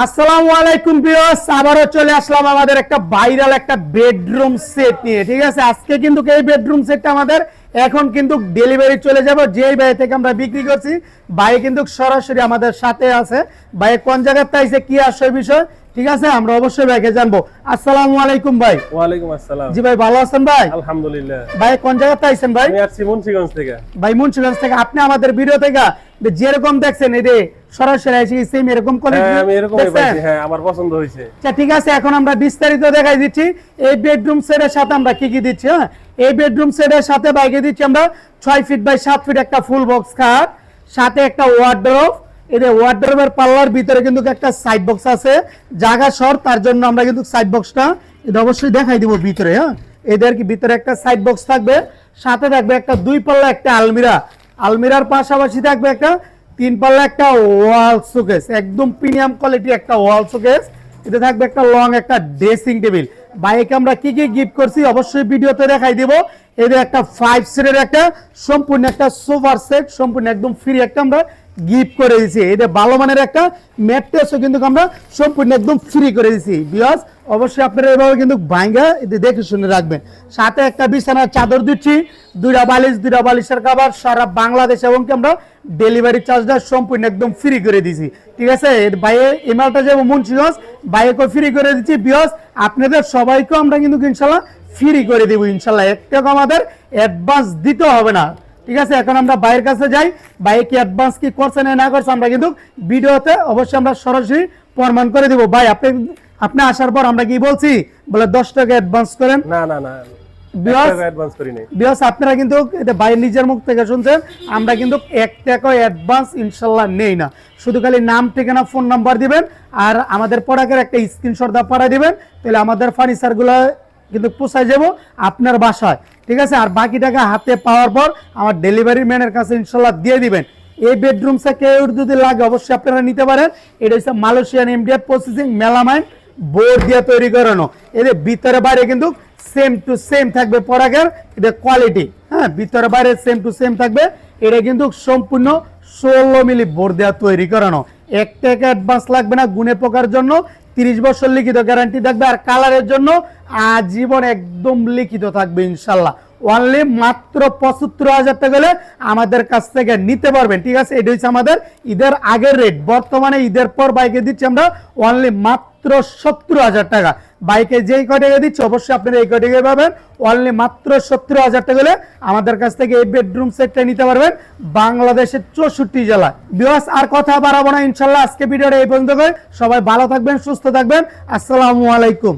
আসসালামু আলাইকুম ভিউয়ার্স, আবারও চলে আসলাম আমাদের একটা ভাইরাল একটা বেডরুম সেট নিয়ে। ঠিক আছে, আজকে কিন্তু এই বেডরুম সেটটা আমাদের এখন কিন্তু ডেলিভারি চলে যাবে। যেই ভাই থেকে আমরা বিক্রি করছি, ভাই কিন্তু সরাসরি আমাদের সাথে আছে। ভাই কোন জায়গাতে আইছে, কি আসছে বিষয়, ঠিক আছে, আমরা অবশ্যই ভাইকে জানবো। আসসালামু আলাইকুম ভাই। ওয়ালাইকুম আসসালাম। জি ভাই, ভালো আছেন ভাই? আলহামদুলিল্লাহ। ভাই কোন জায়গাতে আইছেন ভাই? আমি আসছি মুন্সিগঞ্জ থেকে। ভাই মুন্সিগঞ্জ থেকে। আপনি আমাদের ভিডিও থেকে যেরকম দেখছেন এই যে সরাসরি এসে সেম এরকম কোয়ালিটি। হ্যাঁ, আমি এরকমই পাইছি। হ্যাঁ, আমার পছন্দ হয়েছে। আচ্ছা ঠিক আছে, এখন আমরা বিস্তারিত দেখাই দিচ্ছি এই বেডরুম সেটের সাথে আমরা কি কি দিচ্ছি। হ্যাঁ, এই বেডরুম সেটের সাথে বাইকে দিচ্ছি আমরা 6 ফিট বাই 7 ফিট একটা ফুল বক্স খাট, সাথে একটা ওয়ার্ডরোব। এই যে ওয়ার্ডরোবের পাল্লার ভিতরে কিন্তু একটা সাইড বক্স আছে, জায়গা শর্ট, তার জন্য আমরা কিন্তু সাইড বক্সটা এটা অবশ্যই দেখাই দিব ভিতরে। হ্যাঁ, এদের কি ভিতরে একটা সাইড বক্স থাকবে, সাথে থাকবে একটা 2 পাল্লা একটা আলমিরা, আলমিরার পাশাপাশি থাকবে একটা 3 পাল্লা একটা ওয়াল শোকেস, একদম প্রিমিয়াম কোয়ালিটির একটা ওয়াল শোকেস। এতে থাকবে একটা লং একটা ড্রেসিং টেবিল। বাইকে আমরা কি কি গিফট করছি অবশ্যই ভিডিওতে দেখাই দিব। এদের একটা 5 সিটের একটা সম্পূর্ণ একটা সোফার সেট সম্পূর্ণ একদম ফ্রি একটা আমরা গিফট করে দিয়েছি। এদের ভালো মানের একটা ম্যাট্রেসও কিন্তু আমরা সম্পূর্ণ একদম ফ্রি করে দিয়েছি। বিকজ অবশ্যই আপনারা এভাবে কিন্তু ভাঙ্গা এদের দেখে শুনে রাখবেন। সাথে একটা বিছানার চাদর দিচ্ছি, 2টা বালিশ, 2টা বালিশের কভার, সারা বাংলাদেশ এবং কি আমরা ডেলিভারি চার্জটা সম্পূর্ণ একদম ফ্রি করে দিয়েছি। ঠিক আছে, বাইরে ইমেলটা যাবো মুন্সিগঞ্জ, বাইরেও ফ্রি করে দিচ্ছি। বিকজ আপনাদের সবাইকেও আমরা কিন্তু ইনশাল্লাহ ফ্রি করে দেবো ইনশাল্লাহ। একটাও আমাদের অ্যাডভান্স দিতে হবে না। ঠিক আছে, এখন আমরা বাইরের কাছে যাই, বাইরে কি অ্যাডভান্স কি করছে না করছে আমরা কিন্তু ভিডিওতে অবশ্যই আমরা সরাসরি প্রমাণ করে দিব। ভাই আপনি আসার পর আমরা কি বলছি, বলে 10 টাকা অ্যাডভান্স করেন? না না না, অ্যাডভান্স করি নাই। বিকজ আপনারা কিন্তু এটা ভাই নিজের মুখ থেকে শুনছেন, আমরা কিন্তু 1 টাকা অ্যাডভান্স ইনশাল্লাহ নেই না। শুধু খালি নাম, ঠিকানা, ফোন নাম্বার দিবেন আর আমাদের প্রোডাক্টের একটা স্ক্রিনশট দা পাঠিয়ে দিবেন, তাহলে আমাদের ফার্নিচারগুলো কিন্তু পৌঁছায় যাব আপনার বাসায়। ঠিক আছে, আর বাকি টাকা হাতে পাওয়ার পর আমার ডেলিভারি ম্যানের কাছে ইনশাল্লাহ দিয়ে দিবেন। এই বেডরুম সেট যদি লাগে অবশ্যই আপনারা নিতে পারেন। এটা হচ্ছে Malaysian MDF processing melamine board দিয়ে তৈরি করানো। এদের ভিতরে বাইরে কিন্তু সেম টু সেম থাকবে প্রোডাক্টের এটা কোয়ালিটি। হ্যাঁ, ভিতরে বাইরে সেম টু সেম থাকবে। এটা কিন্তু সম্পূর্ণ 16 মিলি বোর্ড দেওয়া তৈরি করানো। 1 টাকা অ্যাডভান্স লাগবে না। গুণে পোকার জন্য 30 বছর লিখিত গ্যারান্টি থাকবে, আর কালারের জন্য আজীবন একদম লিখিত থাকবে ইনশাল্লাহ। অনলি মাত্র 75,000 টাকা হলে আমাদের কাছ থেকে নিতে পারবেন। ঠিক আছে, এটা হচ্ছে আমাদের ঈদের আগের রেট। বর্তমানে ঈদের পর বাইকে দিচ্ছি আমরা অনলি মাত্র 70,000 টাকা। বাইকে যেই কয়টাকা দিচ্ছি অবশ্যই আপনারা এই কয়টাকায় পাবেন। অনলি মাত্র 70,000 টাকা হলে আমাদের কাছ থেকে এই বেডরুম সেটটা নিতে পারবেন বাংলাদেশের 64 জেলায়। ভিউয়ার্স, আর কথা বাড়াবো না, ইনশাল্লাহ আজকে ভিডিওটা এই পর্যন্ত। সবাই ভালো থাকবেন, সুস্থ থাকবেন। আসসালামু আলাইকুম।